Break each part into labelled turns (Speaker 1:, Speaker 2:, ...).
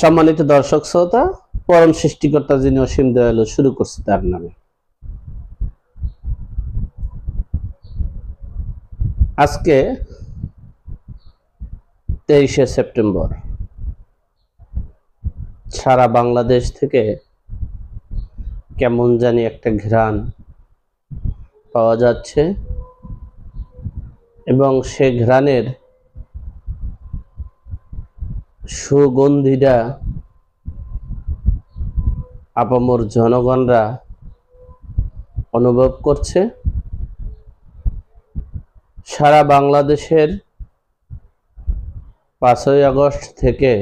Speaker 1: সম্মানিত দর্শক শ্রোতা, পরম সৃষ্টিকর্তা যিনি অসীম দয়ালু, শুরু করছে তার নামে। আজকে 23শে সেপ্টেম্বর। সারা বাংলাদেশ থেকে কেমন জানি একটা ঘ্রাণ পাওয়া যাচ্ছে এবং সে ঘ্রাণের সুগন্ধিটা আপামর জনগণরা অনুভব করছে। সারা বাংলাদেশের 5ই আগস্ট থেকে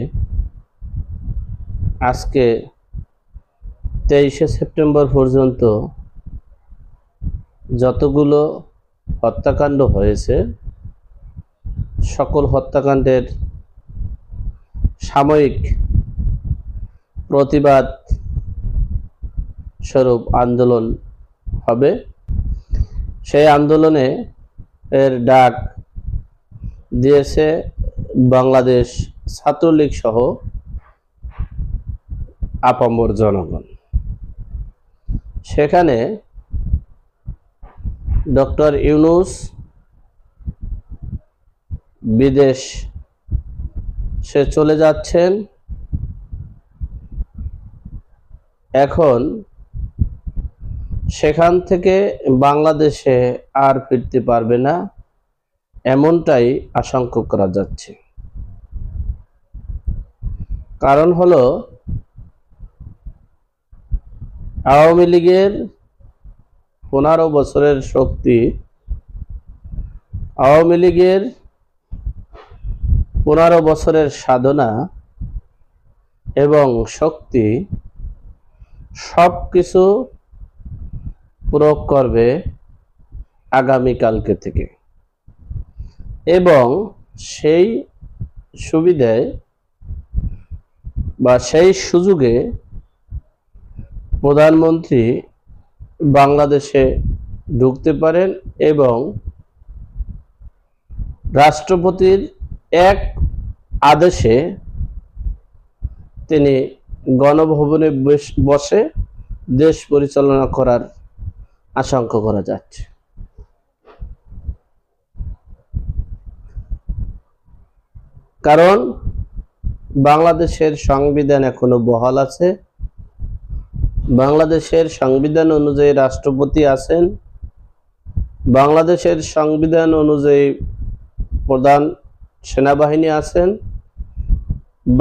Speaker 1: আজকে 23শে সেপ্টেম্বর পর্যন্ত যতগুলো হত্যাকাণ্ড হয়েছে, সকল হত্যাকাণ্ডের সাময়িক প্রতিবাদ স্বরূপ আন্দোলন হবে। সেই আন্দোলনে এর ডাক দিয়েছে বাংলাদেশ ছাত্রলীগ সহ আপামর জনগণ। সেখানে ডক্টর ইউনূস বিদেশ সে চলে যাচ্ছেন। এখন সেখান থেকে বাংলাদেশে আর ফিরতে পারবে না, এমনটাই আশঙ্কা করা যাচ্ছে। কারণ হলো, আওয়ামী লীগের 15 বছরের শক্তি, আওয়ামী লীগের 15 বছরের সাধনা এবং শক্তি সব কিছু প্রয়োগ করবে আগামীকালকে থেকে, এবং সেই সুবিধায় বা সেই সুযোগে প্রধানমন্ত্রী বাংলাদেশে ঢুকতে পারেন এবং রাষ্ট্রপতির এক আদেশে তিনি গণভবনে বসে দেশ পরিচালনা করার আশঙ্কা করা যাচ্ছে। কারণ বাংলাদেশের সংবিধান এখনো বহাল আছে। বাংলাদেশের সংবিধান অনুযায়ী রাষ্ট্রপতি আছেন। বাংলাদেশের সংবিধান অনুযায়ী প্রধান সেনাবাহিনী আছেন।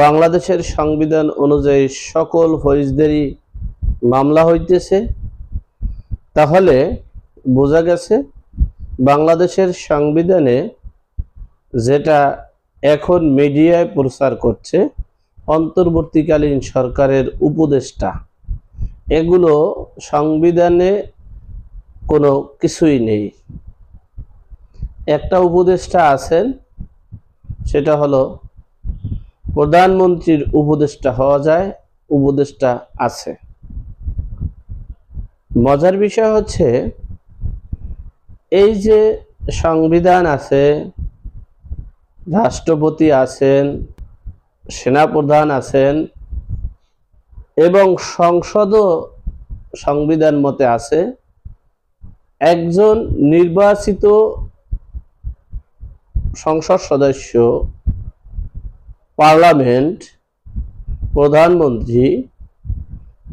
Speaker 1: বাংলাদেশের সংবিধান অনুযায়ী সকল ফৌজদারি মামলা হইতেছে। তাহলে বোঝা গেছে বাংলাদেশের সংবিধানে, যেটা এখন মিডিয়ায় প্রচার করছে অন্তর্বর্তীকালীন সরকারের উপদেষ্টা, এগুলো সংবিধানে কোনো কিছুই নেই। একটা উপদেষ্টা আছেন, সেটা হলো প্রধানমন্ত্রীর উপদেষ্টা হওয়া যায়, উপদেষ্টা আছে। মজার বিষয় হচ্ছে, এই যে সংবিধান আছে, রাষ্ট্রপতি আছেন, সেনাপ্রধান আছেন এবং সংসদও সংবিধান মতে আছে, একজন নির্বাচিত সংসদ সদস্য, পার্লামেন্ট, প্রধানমন্ত্রী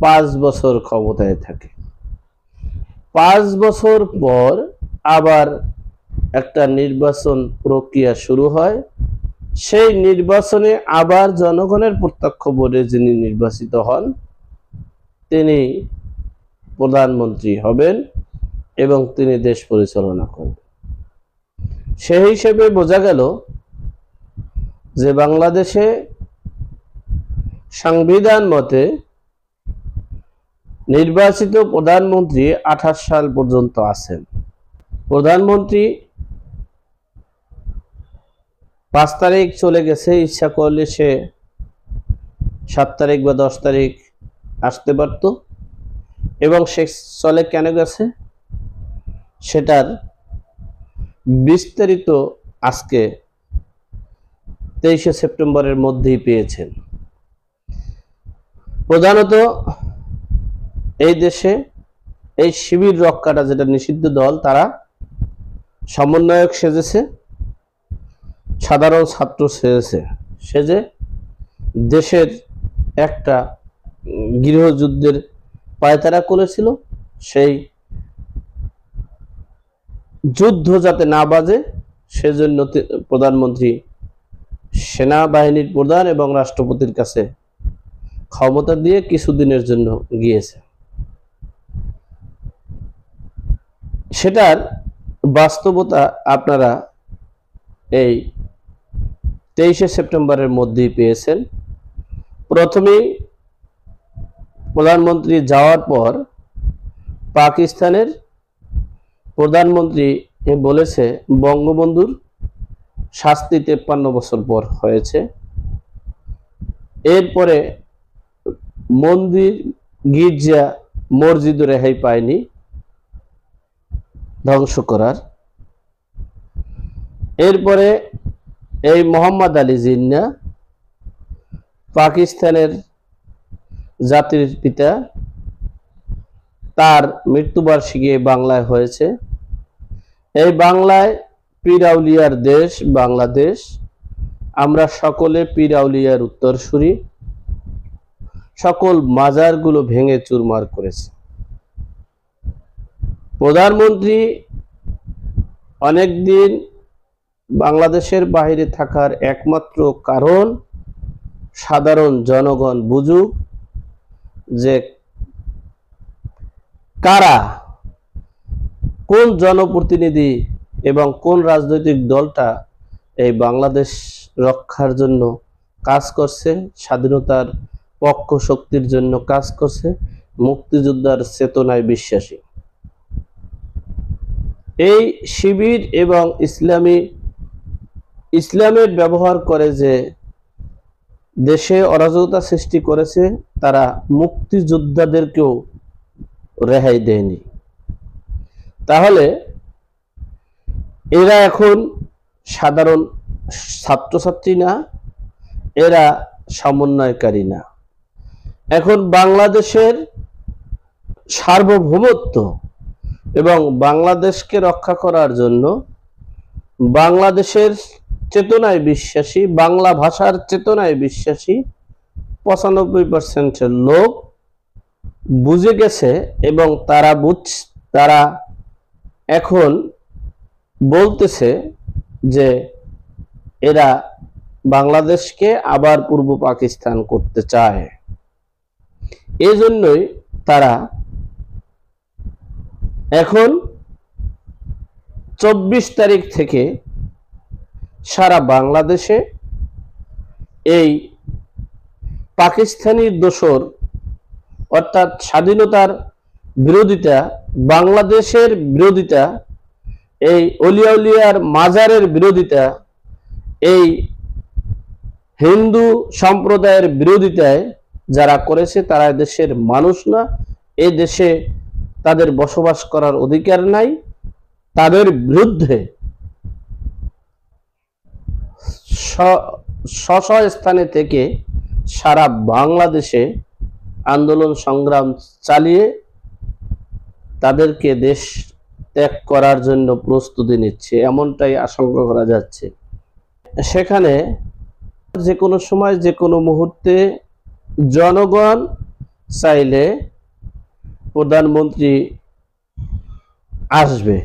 Speaker 1: 5 বছর ক্ষমতায় থাকে। 5 বছর পর আবার একটা নির্বাচন প্রক্রিয়া শুরু হয়। সেই নির্বাচনে আবার জনগণের প্রত্যক্ষ ভোটে যিনি নির্বাচিত হন, তিনি প্রধানমন্ত্রী হবেন এবং তিনি দেশ পরিচালনা করবেন। সেই হিসেবে বোঝা গেল যে বাংলাদেশে সংবিধান মতে নির্বাচিত প্রধানমন্ত্রী 28 সাল পর্যন্ত আছেন। প্রধানমন্ত্রী 5 তারিখ চলে গেছে, ইচ্ছা করলে সে 7 তারিখ বা 10 তারিখ আসতে পারত, এবং সে চলে কেন গেছে সেটার বিস্তারিত আজকে 23শে সেপ্টেম্বরের মধ্যেই পেয়েছেন। প্রধানত এই দেশে এই শিবির রক্ষাটা যেটা নিষিদ্ধ দল, তারা সমন্বয়ক সেজেছে, সাধারণ ছাত্র সেজে দেশের একটা গৃহযুদ্ধের পায়তারা করেছিল। সেই যুদ্ধ যাতে না বাজে সেজন্য প্রধানমন্ত্রী সেনাবাহিনীর প্রধান এবং রাষ্ট্রপতির কাছে ক্ষমতা দিয়ে কিছুদিনের জন্য গিয়েছে। সেটার বাস্তবতা আপনারা এই 23শে সেপ্টেম্বরের মধ্যেই পেয়েছেন। প্রথমেই প্রধানমন্ত্রী যাওয়ার পর পাকিস্তানের প্রধানমন্ত্রী বলেছে বঙ্গবন্ধুর শাস্তি 53 বছর পর হয়েছে। এরপরে মন্দির, গির্জা, মসজিদ রেহাই পায়নি ধ্বংস করার। এরপরে এই মোহাম্মদ আলী জিন্না, পাকিস্তানের জাতির পিতা, তার মৃত্যুবার্ষিকী বাংলায় হয়েছে। এই বাংলায় পীর আউলিয়ার দেশ বাংলাদেশ, আমরা সকলে পীর আউলিয়ার উত্তরসূরি, সকল মাজারগুলো ভেঙে চুরমার করেছে। প্রধানমন্ত্রী অনেকদিন বাংলাদেশের বাইরে থাকার একমাত্র কারণ সাধারণ জনগণ বুঝুক যে কারা, কোন জনপ্রতিনিধি এবং কোন রাজনৈতিক দলটা এই বাংলাদেশ রক্ষার জন্য কাজ করছে, স্বাধীনতার পক্ষ শক্তির জন্য কাজ করছে, মুক্তিযোদ্ধার চেতনায় বিশ্বাসী। এই শিবির এবং ইসলামের ব্যবহার করে যে দেশে অরাজকতা সৃষ্টি করেছে, তারা মুক্তিযোদ্ধাদেরকেও রেহাই দেয়নি। তাহলে এরা এখন সাধারণ ছাত্রছাত্রী না, এরা সমন্বয়কারী না। এখন বাংলাদেশের সার্বভৌমত্ব এবং বাংলাদেশকে রক্ষা করার জন্য বাংলাদেশের চেতনায় বিশ্বাসী, বাংলা ভাষার চেতনায় বিশ্বাসী 95% লোক বুঝে গেছে এবং তারা এখন বলতেছে যে এরা বাংলাদেশকে আবার পূর্ব পাকিস্তান করতে চায়। এজন্যই তারা এখন 24 তারিখ থেকে সারা বাংলাদেশে এই পাকিস্তানি দোসর অর্থাৎ স্বাধীনতার বিরোধিতা, বাংলাদেশের বিরোধিতা, এই অলিয়াউলিয়ার মাজারের বিরোধিতা, এই হিন্দু সম্প্রদায়ের বিরোধিতায় যারা করেছে তারা দেশের মানুষ না, এই দেশে তাদের বসবাস করার অধিকার নাই। তাদের বিরুদ্ধে স্ব স্থানে থেকে সারা বাংলাদেশে আন্দোলন সংগ্রাম চালিয়ে তাদেরকে দেশ ত্যাগ করার জন্য প্রস্তুতি নিচ্ছে, এমনটাই আশঙ্কা করা যাচ্ছে। সেখানে যে কোনো সময় যে কোনো মুহূর্তে জনগণ চাইলে প্রধানমন্ত্রী আসবে।